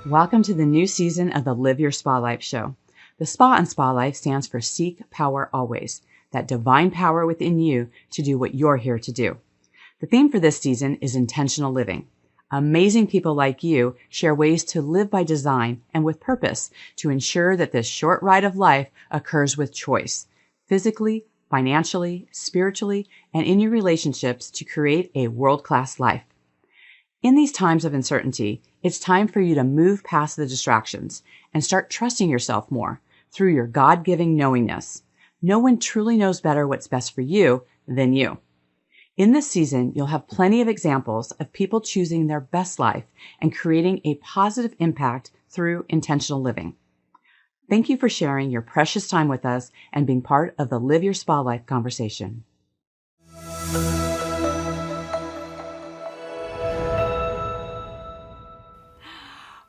Welcome to the new season of the Live Your Spa Life show. The Spa in Spa Life stands for Seek Power Always, that divine power within you to do what you're here to do. The theme for this season is intentional living. Amazing people like you share ways to live by design and with purpose to ensure that this short ride of life occurs with choice, physically, financially, spiritually, and in your relationships to create a world-class life. In these times of uncertainty, it's time for you to move past the distractions and start trusting yourself more through your God-giving knowingness. No one truly knows better what's best for you than you. In this season, you'll have plenty of examples of people choosing their best life and creating a positive impact through intentional living. Thank you for sharing your precious time with us and being part of the Live Your Spa Life conversation.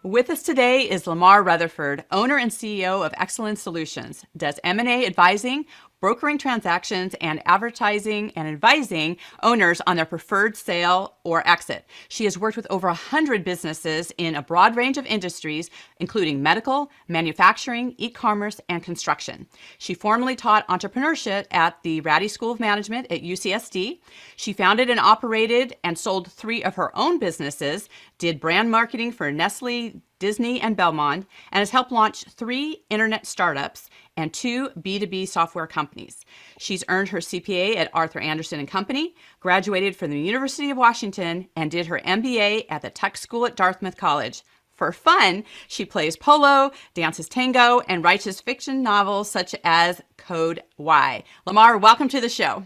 With us today is Lamar Rutherford, owner and CEO of Excellens Solutions, does M&A advising, brokering transactions, and advertising and advising owners on their preferred sale or exit. She has worked with over 100 businesses in a broad range of industries, including medical, manufacturing, e-commerce, and construction. She formerly taught entrepreneurship at the Rady School of Management at UCSD. She founded and operated and sold 3 of her own businesses, did brand marketing for Nestle, Disney, and Belmond, and has helped launch 3 internet startups and 2 B2B software companies. She's earned her CPA at Arthur Andersen and Company, graduated from the University of Washington, and did her MBA at the Tech School at Dartmouth College. For fun, she plays polo, dances tango, and writes fiction novels such as Code Y. Lamar, welcome to the show.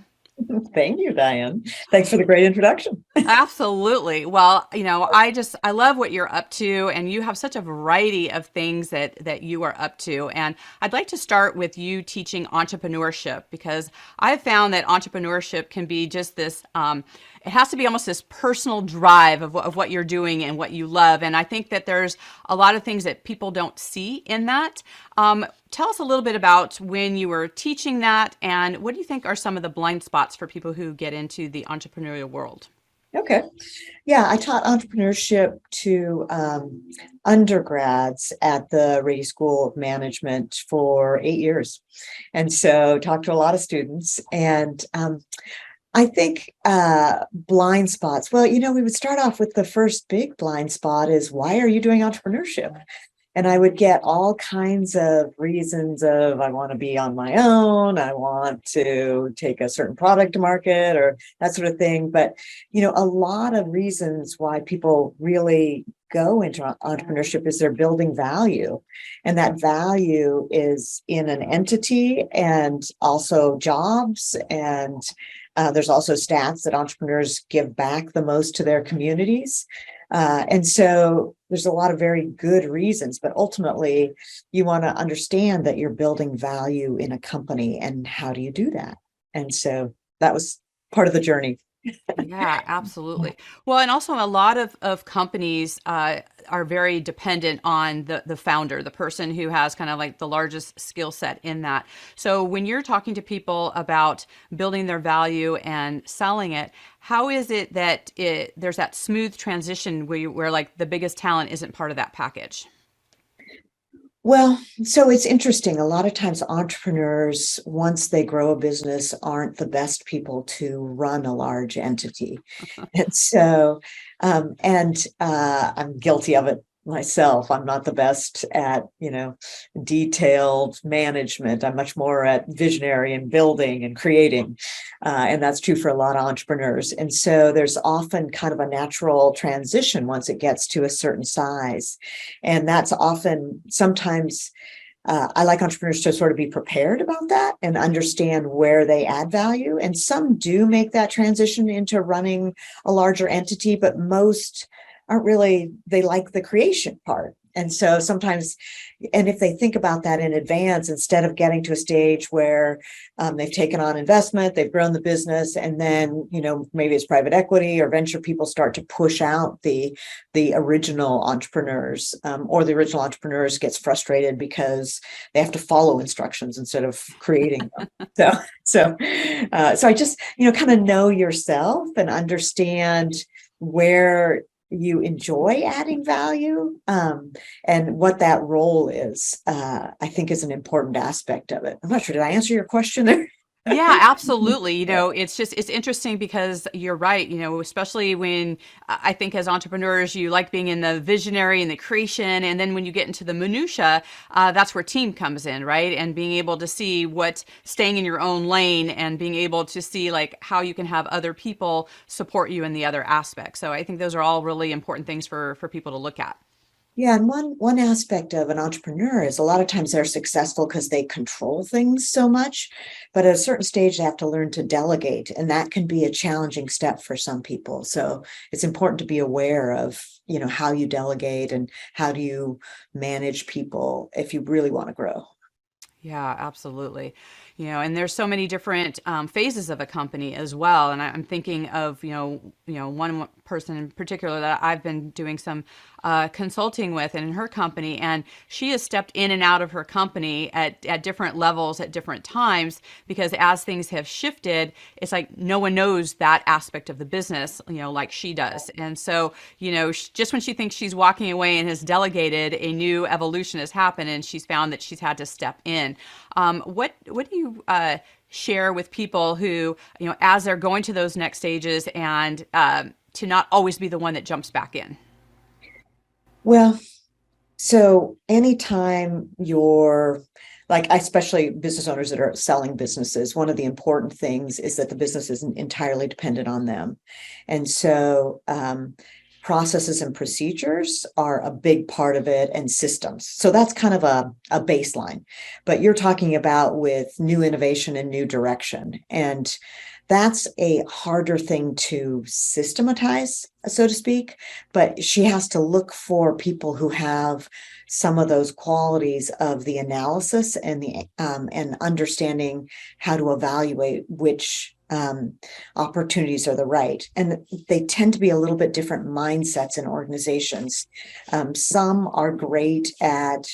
Thank you, Diane. Thanks for the great introduction. Absolutely. Well, I love what you're up to, and you have such a variety of things that you are up to. And I'd like to start with you teaching entrepreneurship, because I've found that entrepreneurship can be just this, it has to be almost this personal drive of what you're doing and what you love. And I think that there's a lot of things that people don't see in that. Tell us a little bit about when you were teaching that, and what do you think are some of the blind spots for people who get into the entrepreneurial world? Okay. Yeah, I taught entrepreneurship to undergrads at the Rady School of Management for 8 years. And so talked to a lot of students. And I think blind spots, well, we would start off with the first big blind spot is, why are you doing entrepreneurship? And I would get all kinds of reasons of, I want to be on my own, I want to take a certain product to market, or that sort of thing. But, a lot of reasons why people really go into entrepreneurship is they're building value. And that value is in an entity and also jobs. And there's also stats that entrepreneurs give back the most to their communities. And so there's a lot of very good reasons, but ultimately you want to understand that you're building value in a company, and how do you do that? And so that was part of the journey. Yeah, absolutely. Well, and also a lot of companies are very dependent on the founder, the person who has kind of like the largest skill set in that. So when you're talking to people about building their value and selling it, how is it that there's that smooth transition where like the biggest talent isn't part of that package? Well, so it's interesting. A lot of times entrepreneurs, once they grow a business, aren't the best people to run a large entity. And so, I'm guilty of it myself. I'm not the best at, detailed management. I'm much more at visionary and building and creating. And that's true for a lot of entrepreneurs. And so there's often kind of a natural transition once it gets to a certain size. And that's often sometimes I like entrepreneurs to sort of be prepared about that and understand where they add value. And some do make that transition into running a larger entity, but most aren't really, they like the creation part. And so sometimes, and if they think about that in advance, instead of getting to a stage where they've taken on investment, they've grown the business, and then, maybe it's private equity or venture people start to push out the original entrepreneurs, or the original entrepreneurs gets frustrated because they have to follow instructions instead of creating them. So I just, kind of know yourself and understand where you enjoy adding value, and what that role is, I think is an important aspect of it. I'm not sure, did I answer your question there? Yeah, absolutely. It's interesting because you're right, especially when I think as entrepreneurs, you like being in the visionary and the creation. And then when you get into the minutia, that's where team comes in, right? And being able to see what staying in your own lane and being able to see like how you can have other people support you in the other aspects. So I think those are all really important things for people to look at. Yeah, and one aspect of an entrepreneur is a lot of times they're successful because they control things so much, but at a certain stage they have to learn to delegate, and that can be a challenging step for some people. So it's important to be aware of, how you delegate and how do you manage people if you really want to grow. Yeah, absolutely. And there's so many different phases of a company as well. And I'm thinking of, one person in particular that I've been doing some consulting with and in her company, and she has stepped in and out of her company at different levels at different times because as things have shifted, it's like no one knows that aspect of the business, like she does. And so, just when she thinks she's walking away and has delegated, a new evolution has happened, and she's found that she's had to step in. What do you share with people who, as they're going to those next stages and to not always be the one that jumps back in? Well, so anytime you're like, especially business owners that are selling businesses, one of the important things is that the business isn't entirely dependent on them. And so processes and procedures are a big part of it, and systems. So that's kind of a baseline. But you're talking about with new innovation and new direction. And that's a harder thing to systematize, so to speak. But she has to look for people who have some of those qualities of the analysis and the and understanding how to evaluate which opportunities are the right. And they tend to be a little bit different mindsets in organizations. Some are great at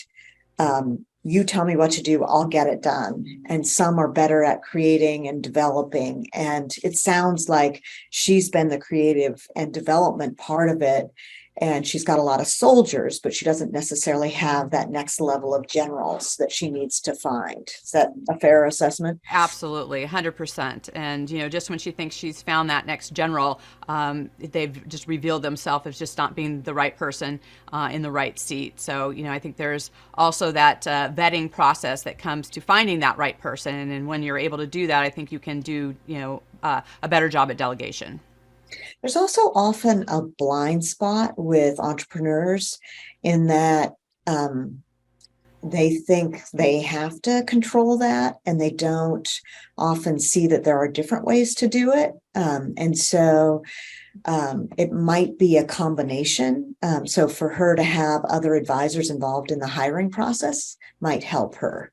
you tell me what to do, I'll get it done. And some are better at creating and developing. And it sounds like she's been the creative and development part of it. And she's got a lot of soldiers, but she doesn't necessarily have that next level of generals that she needs to find. Is that a fair assessment? Absolutely, 100%. And, just when she thinks she's found that next general, they've just revealed themselves as just not being the right person in the right seat. So, I think there's also that vetting process that comes to finding that right person. And when you're able to do that, I think you can do, a better job at delegation. There's also often a blind spot with entrepreneurs in that they think they have to control that, and they don't often see that there are different ways to do it. And so it might be a combination. So for her to have other advisors involved in the hiring process might help her.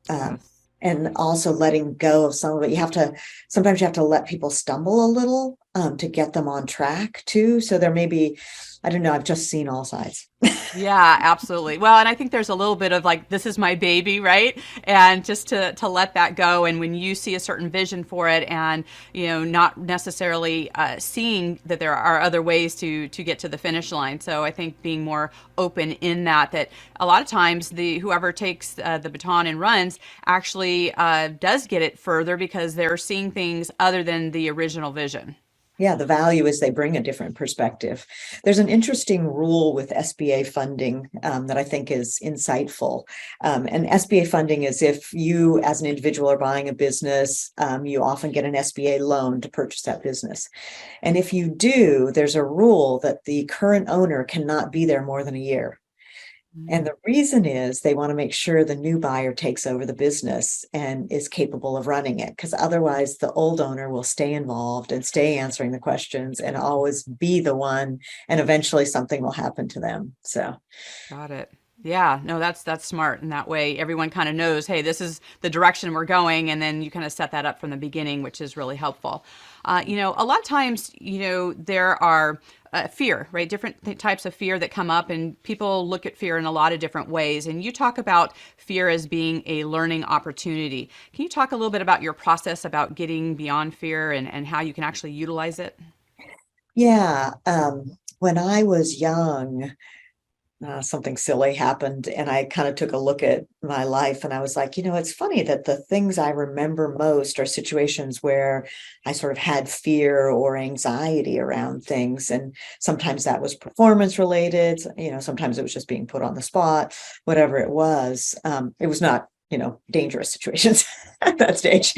Yes. And also letting go of some of it. Sometimes you have to let people stumble a little to get them on track too. So there may be, I don't know, I've just seen all sides. Yeah, absolutely. Well, and I think there's a little bit of like, this is my baby, right? And just to let that go. And when you see a certain vision for it and, not necessarily seeing that there are other ways to get to the finish line. So I think being more open in that a lot of times whoever takes the baton and runs actually does get it further because they're seeing things other than the original vision. Yeah, the value is they bring a different perspective. There's an interesting rule with SBA funding that I think is insightful. And SBA funding is if you, as an individual, are buying a business, you often get an SBA loan to purchase that business. And if you do, there's a rule that the current owner cannot be there more than a year. And the reason is they want to make sure the new buyer takes over the business and is capable of running it, because otherwise the old owner will stay involved and stay answering the questions and always be the one, and eventually something will happen to them. So Got it. Yeah, no, that's smart. And that way everyone kind of knows, hey, this is the direction we're going. And then you kind of set that up from the beginning, which is really helpful. A lot of times, there are fear, right? Different types of fear that come up, and people look at fear in a lot of different ways. And you talk about fear as being a learning opportunity. Can you talk a little bit about your process about getting beyond fear and how you can actually utilize it? yeah, when I was young, something silly happened, and I kind of took a look at my life, and I was like, it's funny that the things I remember most are situations where I sort of had fear or anxiety around things. And sometimes that was performance related, sometimes it was just being put on the spot, whatever it was. It was not, dangerous situations at that stage.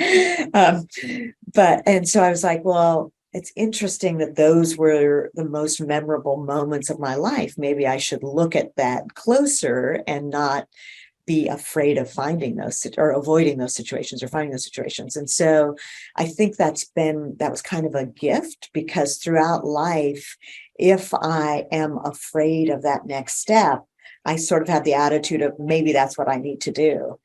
And so I was like, well, it's interesting that those were the most memorable moments of my life. Maybe I should look at that closer and not be afraid of finding those or avoiding those situations or finding those situations. And so I think that was kind of a gift, because throughout life, if I am afraid of that next step, I sort of have the attitude of maybe that's what I need to do.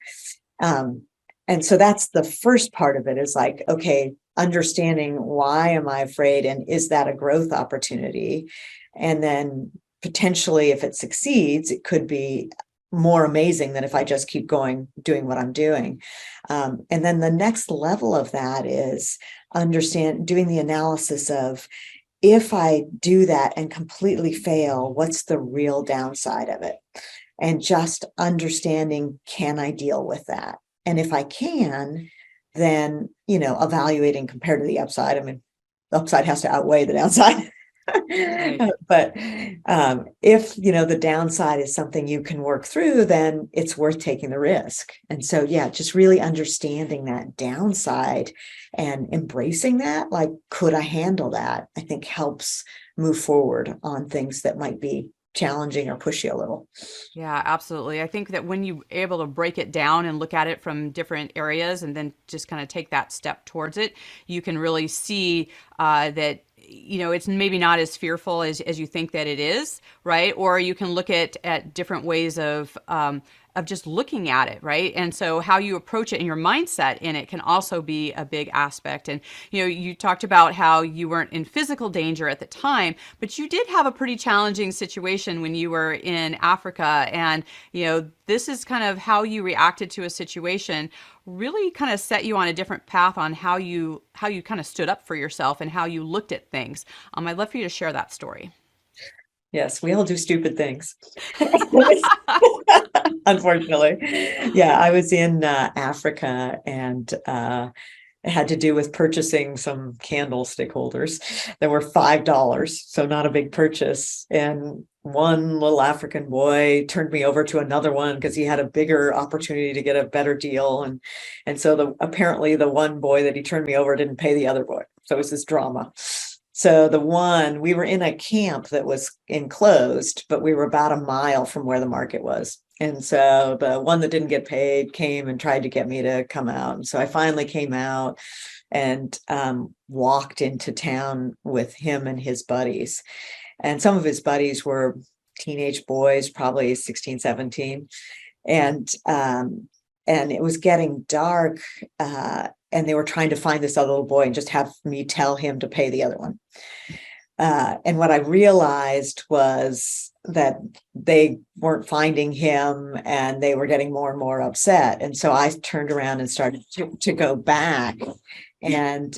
And so that's the first part of it, is like, okay, understanding why am I afraid, and is that a growth opportunity? And then potentially, if it succeeds, it could be more amazing than if I just keep going, doing what I'm doing. And then the next level of that is doing the analysis of, if I do that and completely fail, what's the real downside of it? And just understanding, can I deal with that? And if I can, then, evaluating compared to the upside. I mean, the upside has to outweigh the downside. Right. But if, the downside is something you can work through, then it's worth taking the risk. And so, yeah, just really understanding that downside and embracing that, like, could I handle that? I think helps move forward on things that might be challenging or push you a little. Yeah, absolutely. I think that when you're able to break it down and look at it from different areas and then just kind of take that step towards it, you can really see that it's maybe not as fearful as you think that it is, right? Or you can look at different ways of just looking at it, right? And so how you approach it and your mindset in it can also be a big aspect. And, you talked about how you weren't in physical danger at the time, but you did have a pretty challenging situation when you were in Africa. And, this is kind of how you reacted to a situation, really kind of set you on a different path on how you kind of stood up for yourself and how you looked at things. I'd love for you to share that story. Yes, we all do stupid things. Unfortunately. Yeah, I was in Africa, and it had to do with purchasing some candlestick holders that were $5, so not a big purchase. And one little African boy turned me over to another one because he had a bigger opportunity to get a better deal. And so apparently the one boy that he turned me over didn't pay the other boy. So it was this drama. So we were in a camp that was enclosed, but we were about a mile from where the market was. And so the one that didn't get paid came and tried to get me to come out. And so I finally came out and walked into town with him and his buddies. And some of his buddies were teenage boys, probably 16, 17. And it was getting dark, and they were trying to find this other little boy and just have me tell him to pay the other one. And what I realized was that they weren't finding him, and they were getting more and more upset. And so I turned around and started to go back, and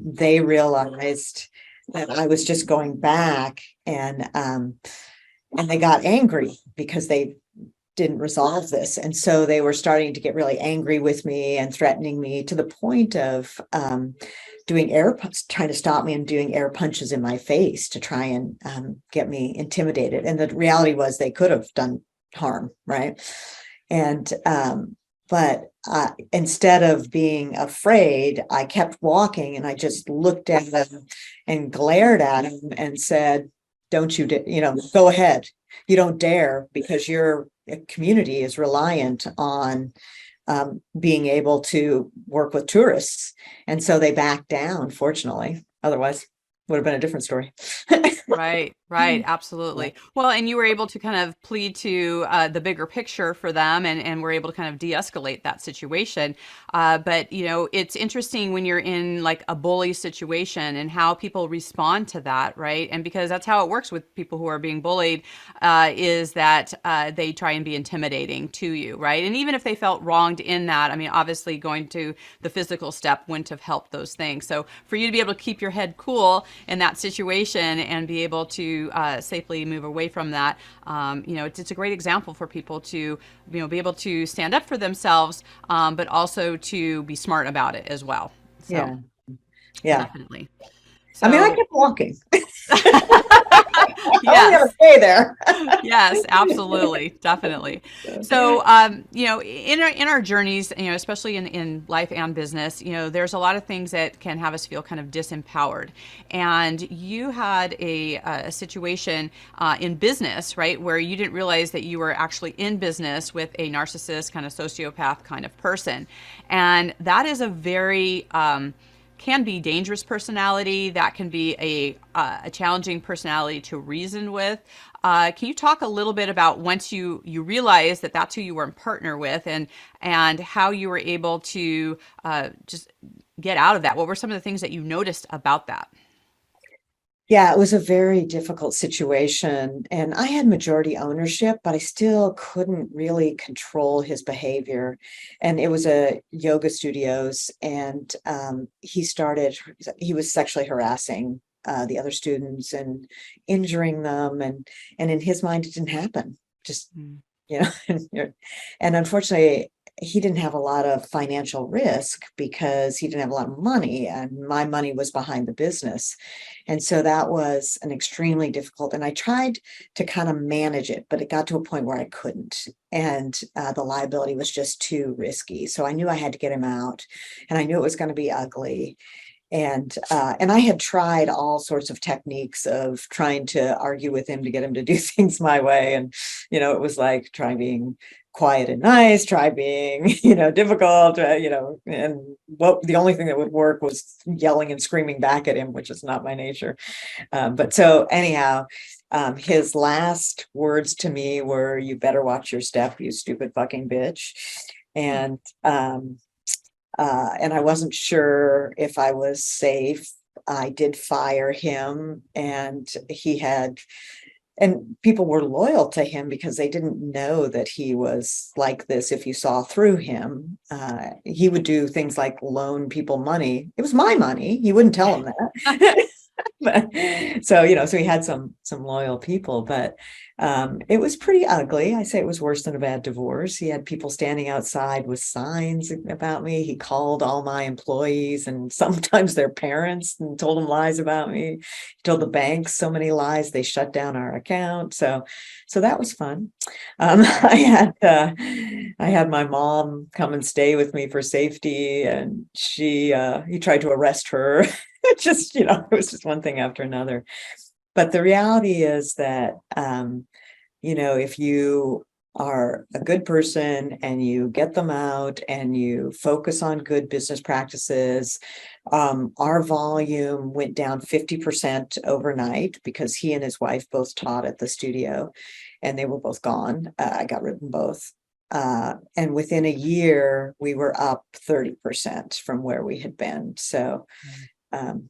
they realized that I was just going back, and they got angry because they didn't resolve this. And so they were starting to get really angry with me and threatening me, to the point of trying to stop me and doing air punches in my face to try and get me intimidated. And the reality was they could have done harm, right? And but instead of being afraid, I kept walking, and I just looked at him and glared at him and said, don't you, go ahead. You don't dare, because your community is reliant on being able to work with tourists. And so they backed down, fortunately. Otherwise, would have been a different story. Right, absolutely. Well, and you were able to kind of plead to the bigger picture for them, and were able to kind of de-escalate that situation. But it's interesting when you're in like a bully situation and how people respond to that, right? And because that's how it works with people who are being bullied, is that they try and be intimidating to you, right? And even if they felt wronged in that, I mean, obviously going to the physical step wouldn't have helped those things. So for you to be able to keep your head cool in that situation and be able to safely move away from that. It's a great example for people to be able to stand up for themselves, but also to be smart about it as well. So Yeah. Yeah. definitely. I mean, I So kept walking. I only yes. gotta stay there. Yes, absolutely, definitely. So, in our journeys, especially in life and business, there's a lot of things that can have us feel kind of disempowered. And you had a situation in business, right, where you didn't realize that you were actually in business with a narcissist, kind of sociopath kind of person, and that is a very can be dangerous personality. That can be a challenging personality to reason with. Can you talk a little bit about once you realized that that's who you were in partner with, and how you were able to just get out of that? What were some of the things that you noticed about that? Yeah, it was a very difficult situation. And I had majority ownership, but I still couldn't really control his behavior. And it was a yoga studios, and he was sexually harassing the other students and injuring them. And in his mind, it didn't happen. Just, Mm. you know, and unfortunately, he didn't have a lot of financial risk because he didn't have a lot of money, and my money was behind the business. And so that was an extremely difficult, and I tried to kind of manage it, but it got to a point where I couldn't. And the liability was just too risky. So I knew I had to get him out, and I knew it was going to be ugly. And I had tried all sorts of techniques of trying to argue with him to get him to do things my way. And, it was like try being quiet and nice, try being, difficult, and the only thing that would work was yelling and screaming back at him, which is not my nature. But so anyhow, his last words to me were, "You better watch your step, you stupid fucking bitch." And, and I wasn't sure if I was safe. I did fire him, and people were loyal to him because they didn't know that he was like this. If you saw through him, he would do things like loan people money. It was my money. He wouldn't tell them that. But, so he had some loyal people, but it was pretty ugly. I say it was worse than a bad divorce. He had people standing outside with signs about me. He called all my employees and sometimes their parents and told them lies about me. He told the banks so many lies they shut down our account. So that was fun. I had my mom come and stay with me for safety, and he tried to arrest her. It was just one thing after another. But the reality is that, if you are a good person and you get them out and you focus on good business practices, our volume went down 50% overnight because he and his wife both taught at the studio, and they were both gone. I got rid of them both. And within a year, we were up 30% from where we had been. So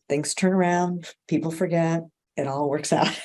things turn around, people forget, it all works out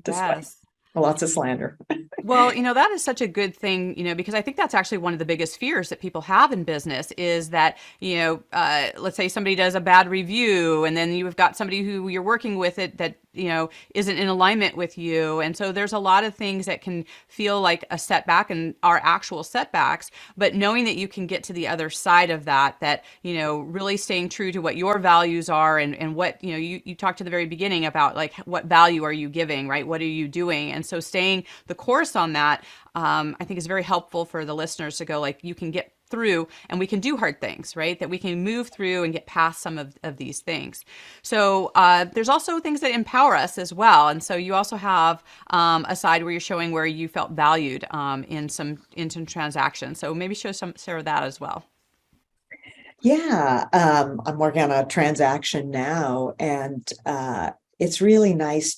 despite Yes. lots of slander. Well, that is such a good thing, because I think that's actually one of the biggest fears that people have in business is that, let's say somebody does a bad review, and then you've got somebody who you're working with that isn't in alignment with you. And so there's a lot of things that can feel like a setback and are actual setbacks, but knowing that you can get to the other side of that, really staying true to what your values are, and what, you talked to the very beginning about, like, what value are you giving, right? What are you doing? And so staying the course on that, I think is very helpful for the listeners to go, like, you can get through and we can do hard things, right? That we can move through and get past some of these things. So there's also things that empower us as well. And so you also have a side where you're showing where you felt valued in some transactions. So maybe share of that as well. Yeah, I'm working on a transaction now, and it's really nice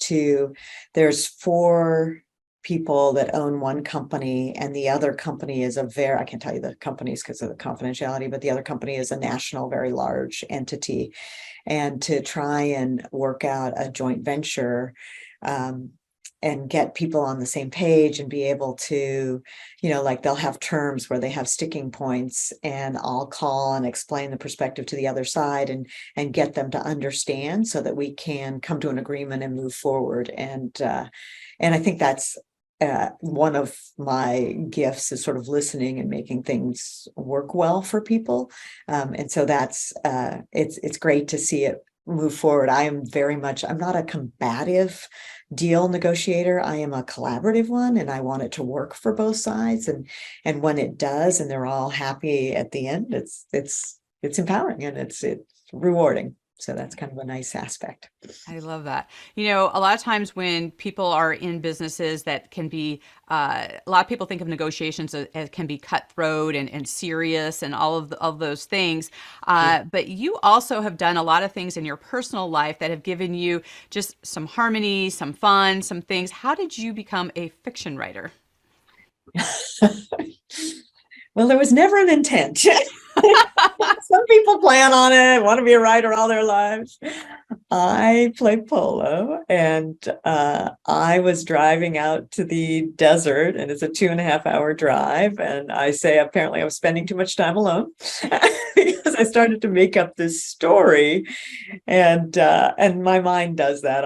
there's 4 people that own one company, and the other company is I can't tell you the companies because of the confidentiality, but the other company is a national, very large entity. And to try and work out a joint venture, and get people on the same page and be able to, like they'll have terms where they have sticking points, and I'll call and explain the perspective to the other side and get them to understand so that we can come to an agreement and move forward. And I think that's one of my gifts, is sort of listening and making things work well for people. And so that's it's great to see it move forward. I'm not a combative deal negotiator. I am a collaborative one, and I want it to work for both sides. And when it does, and they're all happy at the end, it's empowering, and it's rewarding. So that's kind of a nice aspect. I love that. A lot of times when people are in businesses that can be, a lot of people think of negotiations as can be cutthroat and serious and all of those things. But you also have done a lot of things in your personal life that have given you just some harmony, some fun, some things. How did you become a fiction writer? Well, there was never an intent. Some people plan on it, want to be a writer all their lives. I play polo, and I was driving out to the desert, and it's a 2.5 hour drive. And I say, apparently I was spending too much time alone because I started to make up this story. And my mind does that.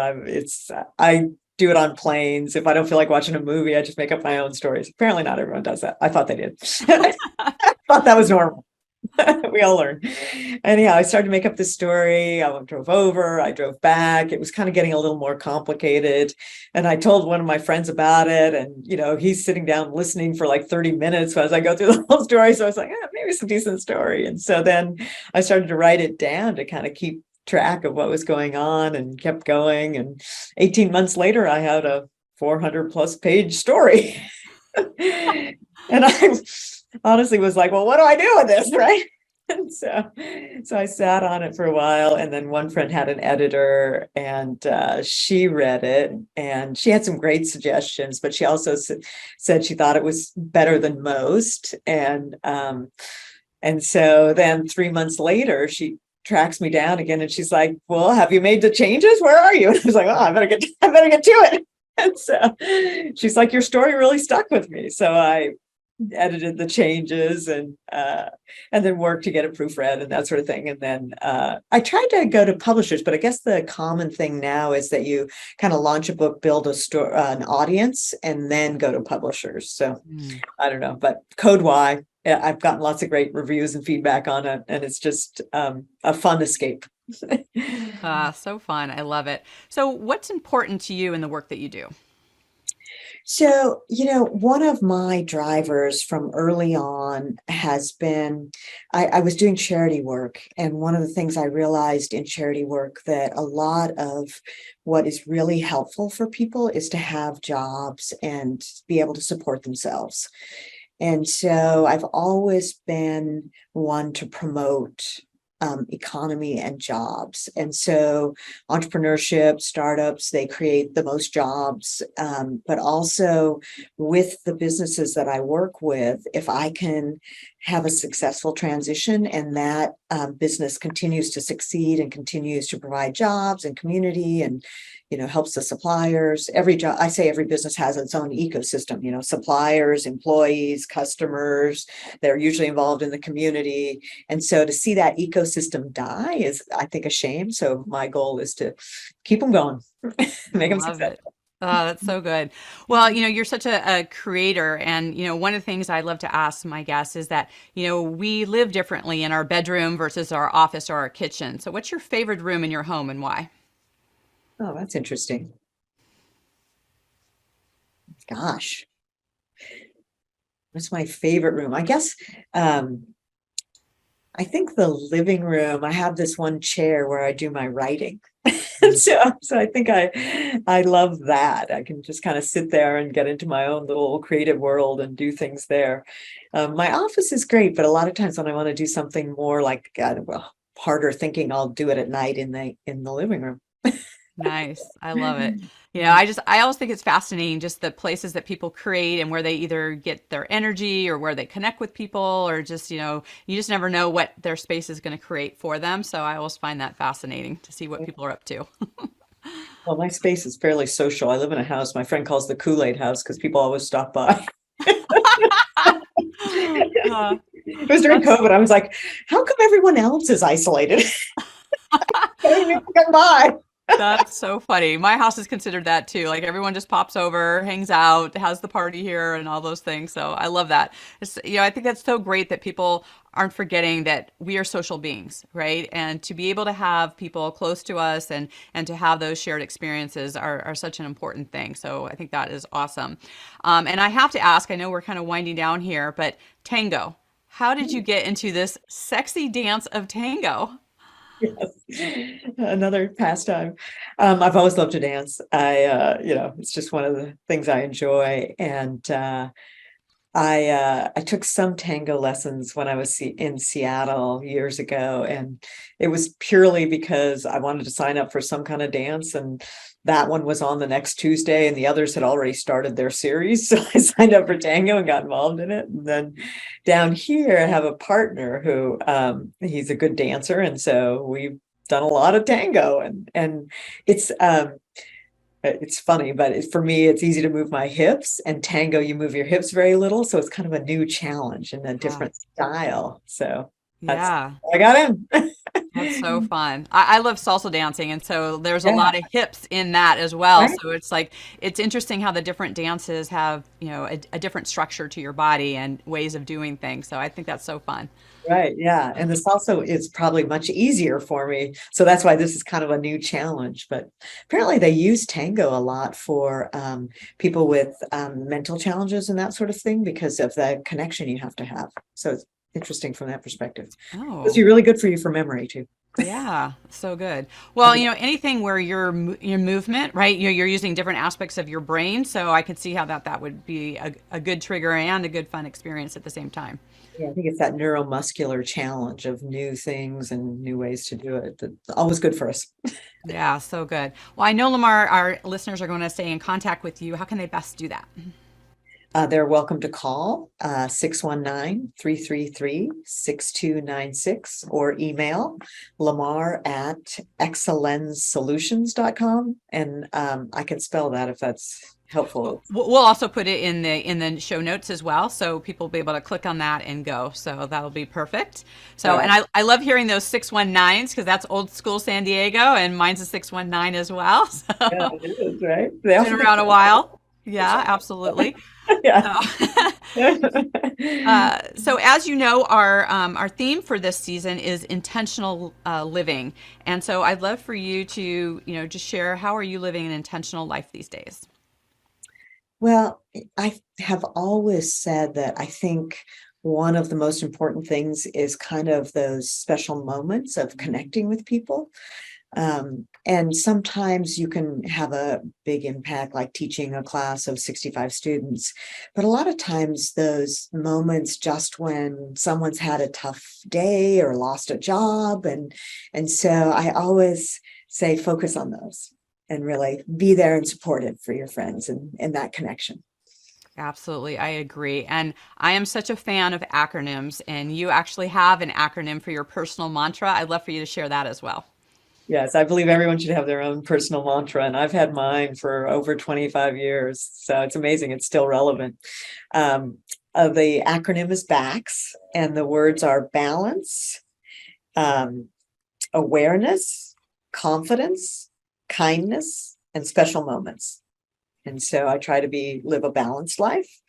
I do it on planes. If I don't feel like watching a movie, I just make up my own stories. Apparently not everyone does that. I thought they did. I thought that was normal. We all learn. Anyhow, I started to make up this story. I drove over, I drove back. It was kind of getting a little more complicated. And I told one of my friends about it. And, he's sitting down listening for like 30 minutes as I go through the whole story. So I was like, maybe it's a decent story. And so then I started to write it down to kind of keep track of what was going on, and kept going. And 18 months later, I had a 400+ page story. And I honestly was like, well, what do I do with this? Right. And so I sat on it for a while, and then one friend had an editor, and she read it, and she had some great suggestions, but she also said she thought it was better than most. And so then 3 months later, she tracks me down again, and she's like, well, have you made the changes? Where are you? And I was like, oh, I better get to it. And so she's like, your story really stuck with me. So I edited the changes and then worked to get it proofread and that sort of thing. And then I tried to go to publishers, but I guess the common thing now is that you kind of launch a book, build an audience, and then go to publishers. So I don't know, but Code Y, I've gotten lots of great reviews and feedback on it, and it's just a fun escape. So fun. I love it. So what's important to you in the work that you do? So, one of my drivers from early on has been, I was doing charity work. And one of the things I realized in charity work, that a lot of what is really helpful for people is to have jobs and be able to support themselves. And so I've always been one to promote economy and jobs. And so entrepreneurship, startups, they create the most jobs. But also with the businesses that I work with, if I can have a successful transition and that business continues to succeed and continues to provide jobs and community and helps the suppliers. I say every business has its own ecosystem, suppliers, employees, customers, they're usually involved in the community. And so to see that ecosystem die is, I think, a shame. So my goal is to keep them going, make them successful. Oh, that's so good. Well, you're such a creator. And, one of the things I love to ask my guests is that, we live differently in our bedroom versus our office or our kitchen. So what's your favorite room in your home and why? Oh, that's interesting. Gosh, what's my favorite room? I guess, I think the living room, I have this one chair where I do my writing. So I think I love that. I can just kind of sit there and get into my own little creative world and do things there. My office is great, but a lot of times when I want to do something more like harder thinking, I'll do it at night in the living room. Nice. I love it. I always think it's fascinating, just the places that people create and where they either get their energy or where they connect with people, or just, you just never know what their space is going to create for them. So I always find that fascinating to see what people are up to. Well, my space is fairly social. I live in a house my friend calls the Kool-Aid house because people always stop by. Uh, It was during that's COVID. I was like, how come everyone else is isolated? Don't even come by. That's so funny. My house is considered that too. Like everyone just pops over, hangs out, has the party here and all those things. So I love that. I think that's so great that people aren't forgetting that we are social beings, right? And to be able to have people close to us and to have those shared experiences are such an important thing. So I think that is awesome. And I have to ask, I know we're kind of winding down here, but tango, how did you get into this sexy dance of tango? Yes. Another pastime. I've always loved to dance. It's just one of the things I enjoy. And I took some tango lessons when I was in Seattle years ago, and it was purely because I wanted to sign up for some kind of dance, and that one was on the next Tuesday, and the others had already started their series, so I signed up for tango and got involved in it. And then down here, I have a partner who he's a good dancer, and so we've done a lot of tango, and it's it's funny, but for me, it's easy to move my hips, and tango, you move your hips very little. So it's kind of a new challenge and a Yeah. different style. So that's Yeah. how I got in. That's so fun. I love salsa dancing, and so there's a Yeah, lot of hips in that as well. right. So it's like it's interesting how the different dances have, a different structure to your body and ways of doing things. So I think that's so fun. Right. Yeah. And the salsa is probably much easier for me. So that's why this is kind of a new challenge. But apparently they use tango a lot for people with mental challenges and that sort of thing because of the connection you have to have. So it's interesting from that perspective. It's Oh, really good for you for memory too. yeah, so good. Well, anything where your movement, right? You're using different aspects of your brain, so I could see how that would be a good trigger and a good fun experience at the same time. Yeah, I think it's that neuromuscular challenge of new things and new ways to do it. That's always good for us. Yeah, so good. Well, I know Lamar, our listeners are going to stay in contact with you. How can they best do that? They're welcome to call 619-333-6296 or email Lamar at excellensolutions.com. And I can spell that if that's helpful. We'll also put it in the show notes as well, so people will be able to click on that and go. So that'll be perfect. All So, right. and I love hearing those 619s because that's old school San Diego, and mine's a 619 as well. Yeah, So it is, right? They been often around a while. Yeah, absolutely. yeah. So, so as you know, our theme for this season is intentional living, and so I'd love for you to just share how are you living an intentional life these days. Well, I have always said that I think one of the most important things is kind of those special moments of connecting with people. And sometimes you can have a big impact, like teaching a class of 65 students. But a lot of times, those moments just when someone's had a tough day or lost a job. And so I always say focus on those and really be there and supportive for your friends and that connection. Absolutely, I agree. And I am such a fan of acronyms, and you actually have an acronym for your personal mantra. I'd love for you to share that as well. Yes, I believe everyone should have their own personal mantra, and I've had mine for over 25 years. So it's amazing. It's still relevant. The acronym is BACS, and the words are balance, um, awareness, confidence, kindness, and special moments. And so I try to live a balanced life,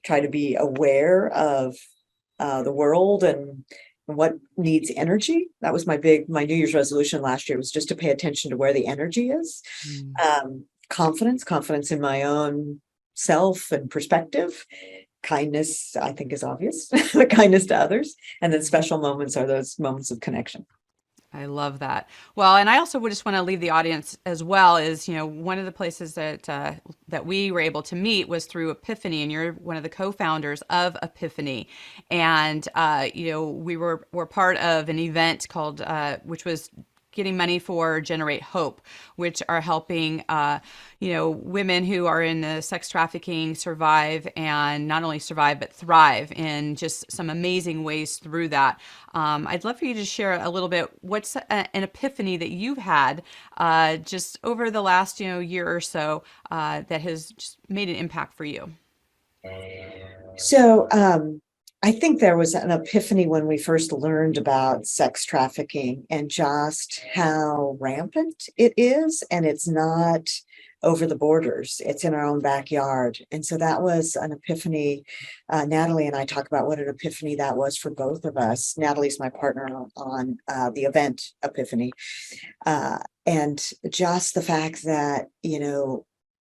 try to be aware of the world and what needs energy. That was my New Year's resolution last year was just to pay attention to where the energy is. Mm. Confidence in my own self and perspective. Kindness, I think, is obvious, but kindness to others. And then special moments are those moments of connection. I love that. Well, and I also would just want to leave the audience as well is, one of the places that we were able to meet was through Epiphany, and you're one of the co-founders of Epiphany. And we were part of an event called which was getting money for Generate Hope, which are helping, women who are in the sex trafficking survive, and not only survive, but thrive in just some amazing ways through that. I'd love for you to share a little bit, what's an epiphany that you've had just over the last, year or so that has just made an impact for you. So I think there was an epiphany when we first learned about sex trafficking and just how rampant it is. And it's not over the borders, it's in our own backyard. And so that was an epiphany. Natalie and I talk about what an epiphany that was for both of us. Natalie's my partner on the event Epiphany. And just the fact that,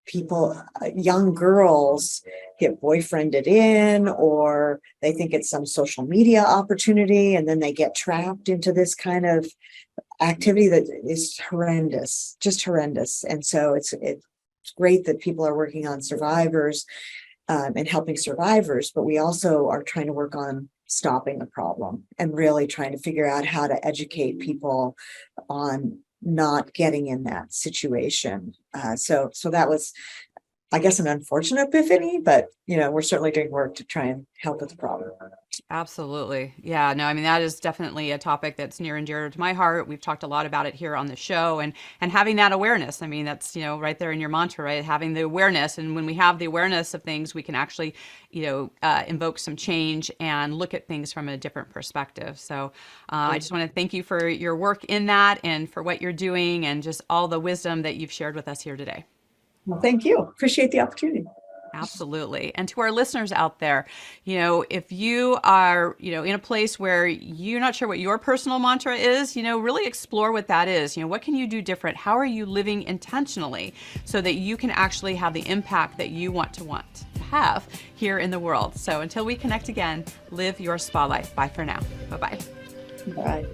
people, young girls get boyfriended in, or they think it's some social media opportunity, and then they get trapped into this kind of activity that is horrendous, just horrendous. And so it's great that people are working on survivors and helping survivors, but we also are trying to work on stopping the problem and really trying to figure out how to educate people on not getting in that situation. So that was, I guess, an unfortunate epiphany, but we're certainly doing work to try and help with the problem. Absolutely. Yeah, no, I mean, that is definitely a topic that's near and dear to my heart. We've talked a lot about it here on the show, and having that awareness. I mean, that's, right there in your mantra, right? Having the awareness. And when we have the awareness of things, we can actually, invoke some change and look at things from a different perspective. So I just want to thank you for your work in that and for what you're doing and just all the wisdom that you've shared with us here today. Well, thank you. Appreciate the opportunity. Absolutely. And to our listeners out there, if you are, in a place where you're not sure what your personal mantra is, really explore what that is. What can you do different? How are you living intentionally so that you can actually have the impact that you want to have here in the world? So until we connect again, live your spa life. Bye for now. Bye-bye. Bye.